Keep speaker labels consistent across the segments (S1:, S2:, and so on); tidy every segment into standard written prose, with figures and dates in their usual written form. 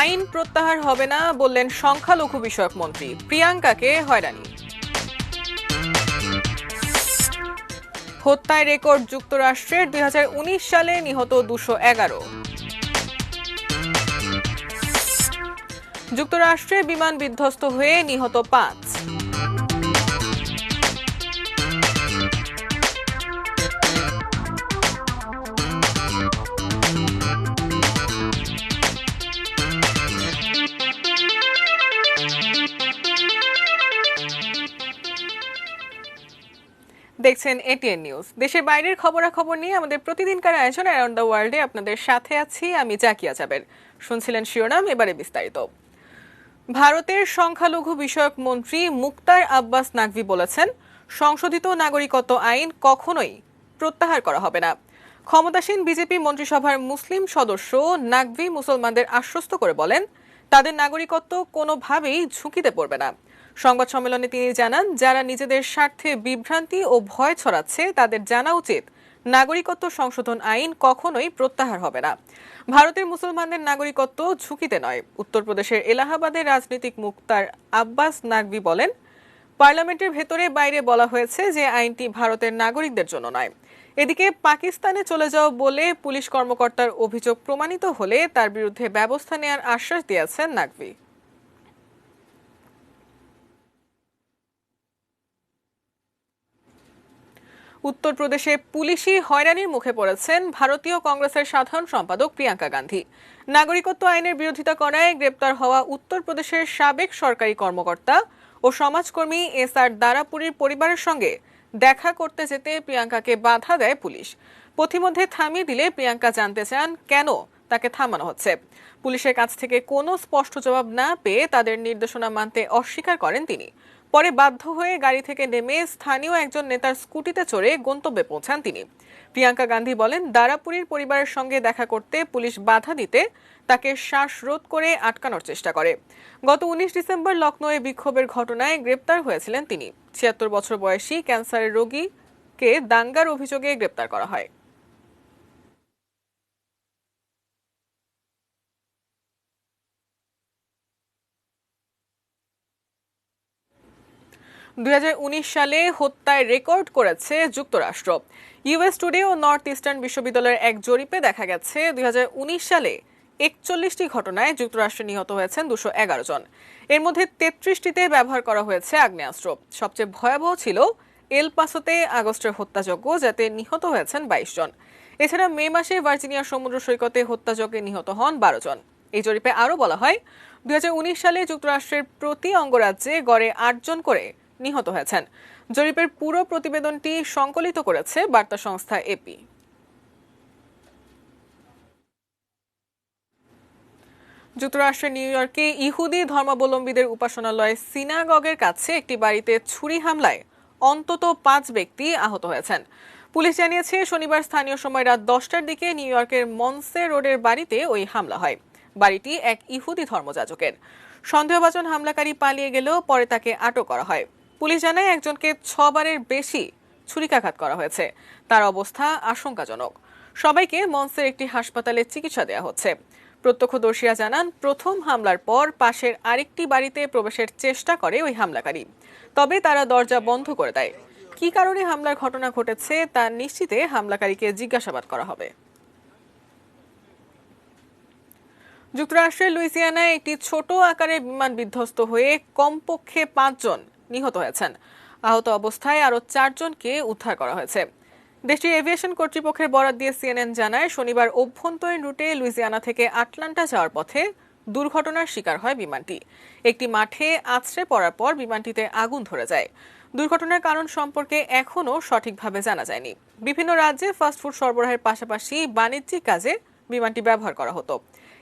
S1: আইন প্রত্যাহার হবে না বললেন সংখ্যালঘু বিষয়ক মন্ত্রী, প্রিয়াঙ্কাকে হয়রানি। হত্যায় রেকর্ড যুক্তরাষ্ট্রের 2019 সালে নিহত 211। যুক্তরাষ্ট্রে বিমান বিধ্বস্ত হয়ে নিহত 5। দেখছেন এটিএন নিউজ। দেশের বাইরের খবরাখবর নিয়ে আমাদের প্রতিদিনকার আয়োজন অ্যারাউন্ড দ্য ওয়ার্ল্ডে আপনাদের সাথে আছি আমি জাকিয়া জাবের। শুনছিলেন শিরোনাম, এবারে বিস্তারিত। ভারতের সংখ্যালঘু বিষয়ক মন্ত্রী মুক্তার আব্বাস নাকভি বলেছেন, সংশোধিত নাগরিকত্ব আইন কখনোই প্রত্যাহার করা হবে না। ক্ষমতাসীন বিজেপি মন্ত্রিসভার মুসলিম সদস্য নাকভি মুসলমানদের আশ্বস্ত করে বলেন, তাদের নাগরিকত্ব কোনোভাবেই ঝুঁকিতে পড়বে না। সংবাদ সম্মেলনে তিনি জানান, যারা নিজেদের স্বার্থে বিভ্রান্তি ও ভয় ছড়াচ্ছে তাদের জানা উচিত নাগরিকত্ব সংশোধন আইন কখনোই প্রত্যাহার হবে না। ভারতের মুসলমানদের নাগরিকত্ব ঝুঁকিতে নয়। উত্তরপ্রদেশের এলাহাবাদের রাজনীতিক মুক্তার আব্বাস নাকভি বলেন, পার্লামেন্টের ভেতরে বাইরে বলা হয়েছে যে আইনটি ভারতের নাগরিকদের জন্য নয়। এদিকে পাকিস্তানে চলে যাও বলে পুলিশ কর্মকর্তার অভিযোগ প্রমাণিত হলে তার বিরুদ্ধে ব্যবস্থা নেওয়ার আশ্বাস দিয়েছেন নাকভি। উত্তরপ্রদেশে পুলিশি হয়রানির মুখে পড়েছেন ভারতীয় কংগ্রেসের সাধারণ সম্পাদক প্রিয়াঙ্কা গান্ধী। নাগরিকত্ব আইনের বিরোধিতা করায় গ্রেপ্তার হওয়া উত্তরপ্রদেশের সাবেক সরকারি কর্মকর্তা ও সমাজকর্মী এসআর দারাপুরীর পরিবারের সঙ্গে দেখা করতে যেতে প্রিয়াঙ্কাকে বাধা দেয় পুলিশ। পথিমধ্যে থামিয়ে দিলে প্রিয়াঙ্কা জানতে চান কেন তাকে থামানো হচ্ছে। পুলিশের কাছ থেকে কোনো স্পষ্ট জবাব না পেয়ে তাদের নির্দেশনা মানতে অস্বীকার করেন তিনি। পরে বাধ্য হয়ে গাড়ি থেকে নেমে স্থানীয় একজন নেতার স্কুটিতে চড়ে গন্তব্যে পৌঁছান তিনি। প্রিয়াঙ্কা গান্ধী বলেন, দারাপুরীর পরিবারের সঙ্গে দেখা করতে পুলিশ বাধা দিতে তাকে শ্বাসরোধ করে আটকানোর চেষ্টা করে। গত 19 ডিসেম্বর লখনৌয়ে বিক্ষোভের ঘটনায় গ্রেপ্তার হয়েছিলেন তিনি। 76 বছর বয়সী ক্যান্সারের রোগীকে দাঙ্গার অভিযোগে গ্রেপ্তার করা হয়। 2019 সালে হত্যায় রেকর্ড করেছে যুক্তরাষ্ট্র। ইউএস টুডে ও নর্থ ইস্টার্ন বিশ্ববিদ্যালয়ের এক জরিপে দেখা গেছে 2019 সালে 41টি ঘটনায় যুক্তরাষ্ট্রে নিহত হয়েছেন 211 জন। এর মধ্যে 33টিতে ব্যবহার করা হয়েছে আগ্নেয়াস্ত্র। সবচেয়ে ভয়াবহ ছিল এল পাসোতে আগস্টের হত্যাযজ্ঞ, যাতে নিহত হয়েছেন 22 জন। এছাড়া মে মাসে ভার্জিনিয়ার সমুদ্র সৈকতে হত্যাযজ্ঞে নিহত হন 12 জন। এই জরিপে আরও বলা হয়, 2019 সালে যুক্তরাষ্ট্রের প্রতি অঙ্গরাজ্যে গড়ে 8 জন করে নিহত হয়েছেন। জরিপের পুরো প্রতিবেদনটি সংকলিত করেছে বার্তা সংস্থা এপি। যুক্তরাষ্ট্রের নিউ ইয়র্কে ইহুদি ধর্মাবলম্বীদের উপাসনালয় সিনাগগের কাছে একটি বাড়িতে ছুরি হামলায় অন্তত 5 ব্যক্তি আহত হয়েছেন। পুলিশ জানিয়েছে, শনিবার স্থানীয় সময় রাত 10টার দিকে নিউ ইয়র্কের মনসে রোডের বাড়িতে ওই হামলা হয়। বাড়িটি এক ইহুদি ধর্মযাজকের। সন্দেহভাজন হামলাকারী পালিয়ে গেলেও পরে তাকে আটক করা হয়। পুলিশ জানায়, একজনকে 6 বারের বেশি ছুরিকাঘাত করা হয়েছে। তার অবস্থা আশঙ্কাজনক। সবাইকে মনসের একটি হাসপাতালে চিকিৎসা দেওয়া হচ্ছে। প্রত্যক্ষদর্শীরা জানান, প্রথম হামলার পর পাশের আরেকটি বাড়িতে প্রবেশের চেষ্টা করে ওই হামলাকারী। তবে তারা দরজা বন্ধ করে দেয়। কী কারণে হামলার ঘটনা ঘটেছে তা নিশ্চিতে হামলাকারীকে জিজ্ঞাসাবাদ করা হবে। যুক্তরাষ্ট্রের লুইজিয়ানায় একটি ছোট আকারের বিমান বিধ্বস্ত হয়ে কমপক্ষে 5 জন নিহত হয়েছেন। আহত অবস্থায় আরও 4 জনকে উদ্ধার করা হয়েছে। দেশটির এভিয়েশন কর্তৃপক্ষের বরাত দিয়ে সিএনএন জানায়, শনিবার অভ্যন্তরীণ রুটে লুইজিয়ানা থেকে আটলান্টা যাওয়ার পথে দুর্ঘটনার শিকার হয় বিমানটি। একটি মাঠে আছড়ে পড়ার পর বিমানটিতে আগুন ধরে যায়। দুর্ঘটনার কারণ সম্পর্কে এখনও সঠিকভাবে জানা যায়নি। বিভিন্ন রাজ্যে ফাস্টফুড সরবরাহের পাশাপাশি বাণিজ্যিক কাজে বিমানটি ব্যবহার করা হতো।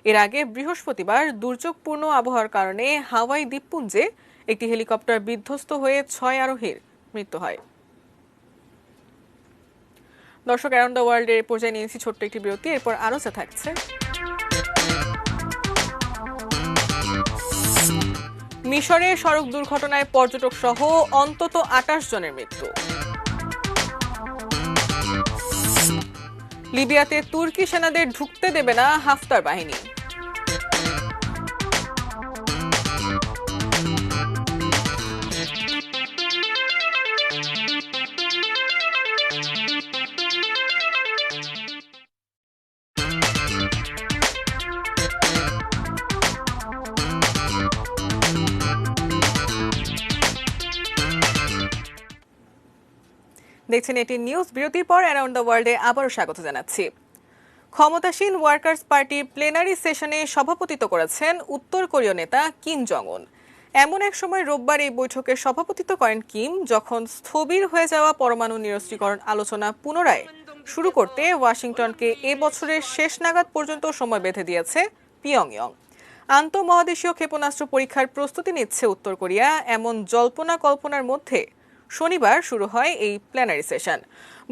S1: এর আগে বৃহস্পতিবার দুর্যোগপূর্ণ আবহাওয়ার কারণে হাওয়াই দ্বীপপুঞ্জে একটি হেলিকপ্টার বিধ্বস্ত হয়ে 6 আরোহীর মৃত্যু হয়। দর্শক, অ্যারাউন্ড দ্য ওয়ার্ল্ড এর পর্যায়ে নিয়েছি ছোট্ট একটি বিরতি, এরপর আরও যা থাকছে। মিশরে সড়ক দুর্ঘটনায় পর্যটক সহ অন্তত 28 জনের মৃত্যু। লিবিয়াতে তুর্কি সেনাদের ঢুকতে দেবে না হাফতার বাহিনী। দেখছেন এটি নিউজ। বিরতির পর অ্যারাউন্ড দ্য ওয়ার্ল্ডে আবারও স্বাগত জানাচ্ছি। ক্ষমতাসীন ওয়ার্কার্স পার্টির প্লেনারি সেশনে সভাপতিত্ব করেছেন উত্তর কোরীয় নেতা কিম জং উন। এমন এক সময় রোববার এই বৈঠকে সভাপতিত্ব করেন কিম, যখন স্থবির হয়ে যাওয়া পরমাণু নিরস্ত্রীকরণ আলোচনা পুনরায় শুরু করতে ওয়াশিংটনকে এ বছরের শেষ নাগাদ পর্যন্ত সময় বেঁধে দিয়েছে পিয়ংইয়ং। আন্তঃমহাদেশীয় ক্ষেপণাস্ত্র পরীক্ষার প্রস্তুতি নিচ্ছে উত্তর কোরিয়া, এমন জল্পনা কল্পনার মধ্যে শনিবার শুরু হয় এই প্ল্যানারি সেশন।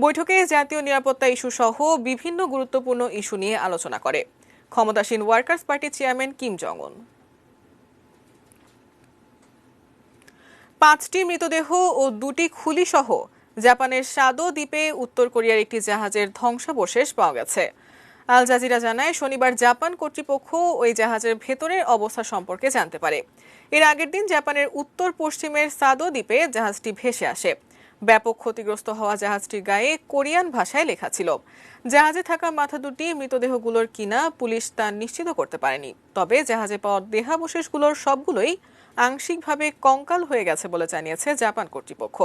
S1: বৈঠকে জাতীয় নিরাপত্তা ইস্যু সহ বিভিন্ন গুরুত্বপূর্ণ ইস্যু নিয়ে আলোচনা করে ক্ষমতাসীন ওয়ার্কার্স পার্টির চেয়ারম্যান কিম জং উন। 5টি মৃতদেহ ও 2টি খুলি সহ জাপানের সাদো দ্বীপে উত্তর কোরিয়ার একটি জাহাজের ধ্বংসাবশেষ পাওয়া গেছে। আল জাজিরা জানায়, শনিবার জাপান কর্তৃপক্ষ ওই জাহাজের ভেতরের অবস্থা সম্পর্কে জানতে পারে। এর আগের দিন জাপানের উত্তর পশ্চিমের সাদো দ্বীপে জাহাজটি ভেসে আসে। ব্যাপক ক্ষতিগ্রস্ত হওয়া জাহাজটির গায়ে কোরিয়ান ভাষায় লেখা ছিল। জাহাজে থাকা মাথা দুটি মৃতদেহগুলোর কিনা পুলিশ তা নিশ্চিত করতে পারেনি। তবে জাহাজে পাওয়া দেহাবশেষগুলোর সবগুলোই আংশিকভাবে কঙ্কাল হয়ে গেছে বলে জানিয়েছে জাপান কর্তৃপক্ষ।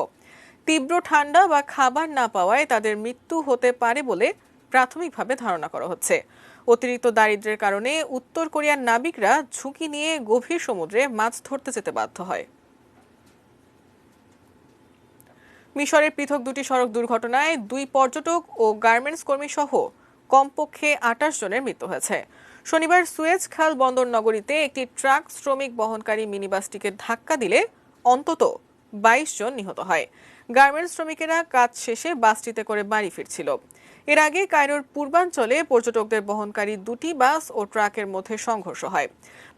S1: তীব্র ঠান্ডা বা খাবার না পাওয়ায় তাদের মৃত্যু হতে পারে বলে প্রাথমিকভাবে ধারণা করা হচ্ছে। অতিরিক্ত দারিদ্র্যের কারণে উত্তর কোরিয়ার নাবিকরা ঝুঁকি নিয়ে গভীর সমুদ্রে মাছ ধরতে যেতে বাধ্য হয়। মিশরের পৃথক 2টি সড়ক দুর্ঘটনায় 2 পর্যটক ও গার্মেন্টস কর্মী সহ কমপক্ষে 28 জনের মৃত্যু হয়েছে। শনিবার সুয়েজ খাল বন্দর নগরীতে একটি ট্রাক শ্রমিক বহনকারী মিনিবাসটিকে ধাক্কা দিলে অন্তত 22 জন নিহত হয়। গার্মেন্টস শ্রমিকেরা কাজ শেষে বাসটিতে করে বাড়ি ফিরছিল। এর আগে কায়রোর পূর্বাঞ্চলে পর্যটকদের বহনকারী 2টি বাস ও ট্রাকের মধ্যে সংঘর্ষ হয়।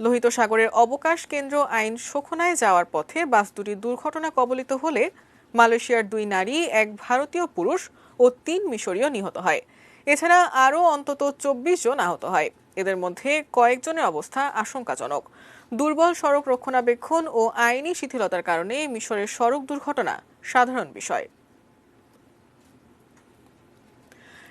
S1: লোহিত সাগরের অবকাশ কেন্দ্র আইন শোখনায় যাওয়ার পথে বাস দুটি দুর্ঘটনা কবলিত হলে মালয়েশিয়ার 2 নারী, 1 ভারতীয় পুরুষ ও 3 মিশরীয় নিহত হয়। এছাড়া আরও অন্তত 24 জন আহত হয়। এদের মধ্যে কয়েকজনের অবস্থা আশঙ্কাজনক। দুর্বল সড়ক রক্ষণাবেক্ষণ ও আইনি শিথিলতার কারণে মিশরের সড়ক দুর্ঘটনা সাধারণ বিষয়।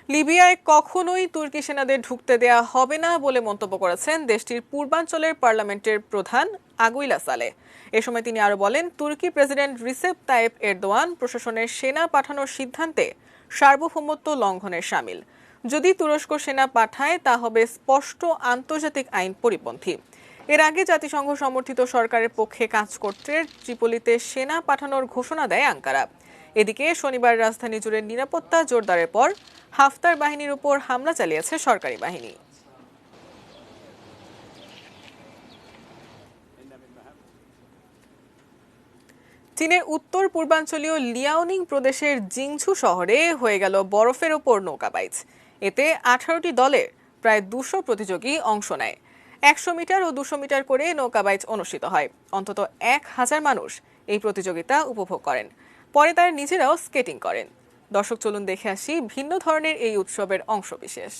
S1: লিবিয়ায় কখনোই তুর্কি সেনাদের ঢুকতে দেয়া হবে না বলে মন্তব্য করেছেন দেশটির পূর্বাঞ্চলের পার্লামেন্টের প্রধান আগুইলা সালেহ। এ সময় তিনি আরো বলেন, তুর্কি প্রেসিডেন্ট রিসেপ তাইপ এরদোয়ান প্রশাসনের সেনা পাঠানোর সিদ্ধান্তে সার্বভৌমত্ব লঙ্ঘনের শামিল। যদি তুরস্ক সেনা পাঠায় তা হবে স্পষ্ট আন্তর্জাতিক আইন পরিপন্থী। এর আগে জাতিসংঘ সমর্থিত সরকারের পক্ষে কাজ করতে ত্রিপোলিতে সেনা পাঠানোর ঘোষণা দেয় আঙ্কারা। এদিকে শনিবার রাজধানী জুড়ে নিরাপত্তা জোরদারের পর হাফতার বাহিনীর উপর হামলা চালিয়েছে সরকারি বাহিনী। চীনের উত্তর পূর্বাঞ্চলীয় লিয়াওনিং প্রদেশের জিংঝু শহরে হয়ে গেল বরফের ওপর নৌকাবাইচ। এতে 18টি দলের প্রায় 200 প্রতিযোগী অংশ নেয়। 100 মিটার ও 200 মিটার করে নৌকাবাইচ অনুষ্ঠিত হয়। অন্তত 1000 মানুষ এই প্রতিযোগিতা উপভোগ করেন। পরে তারা নিজেরাও স্কেটিং করেন। দর্শক, চলুন দেখে আসি ভিন্ন ধরনের এই উৎসবের অংশবিশেষ।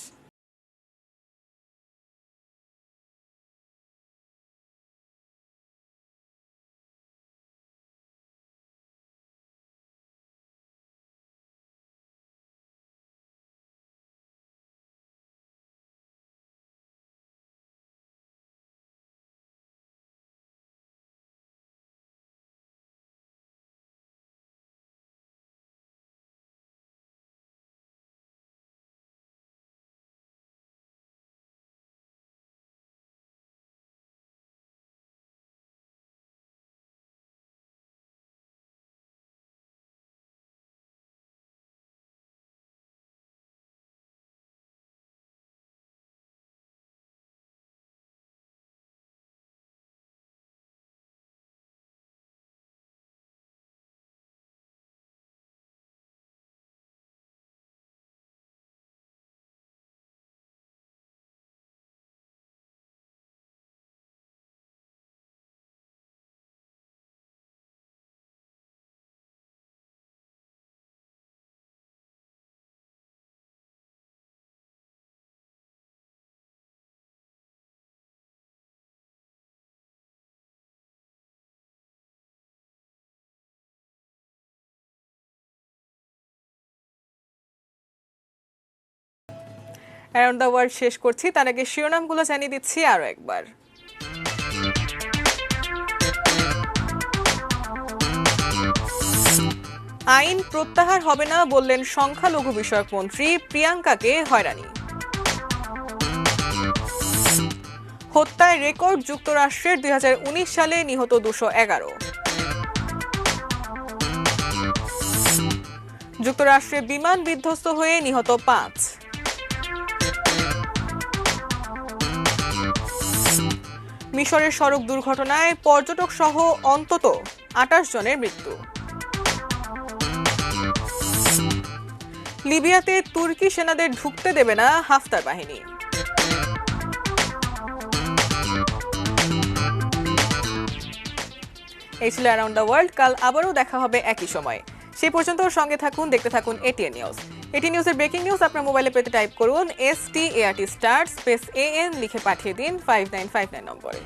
S1: অ্যারাউন্ড দ্য ওয়ার্ল্ড শেষ করছি, তার আগে শিরোনামগুলো জানিয়ে দিচ্ছি আরো একবার। আইন প্রত্যাহার হবে না বললেন সংখ্যালঘু বিষয়ক মন্ত্রী, প্রিয়াঙ্কাকে হয়রানি। হত্যায় রেকর্ড যুক্তরাষ্ট্রের 2019 সালে নিহত 211। যুক্তরাষ্ট্রে বিমান বিধ্বস্ত হয়ে নিহত 5। মিশরের সড়ক দুর্ঘটনায় পর্যটক সহ অন্তত 28 জনের মৃত্যু। লিবিয়াতে তুর্কি সেনাদের ঢুকতে দেবে না হাফতার বাহিনী। এই ছিল অ্যারাউন্ড দ্য ওয়ার্ল্ড। কাল আবারও দেখা হবে একই সময়। সেই পর্যন্ত সঙ্গে থাকুন, দেখতে থাকুন এটিএন নিউজ। এটিএন নিউজের ব্রেকিং নিউজ আপনার মোবাইলে পেতে টাইপ করুন START স্পেস AN লিখে পাঠিয়ে দিন 5959 নম্বরে।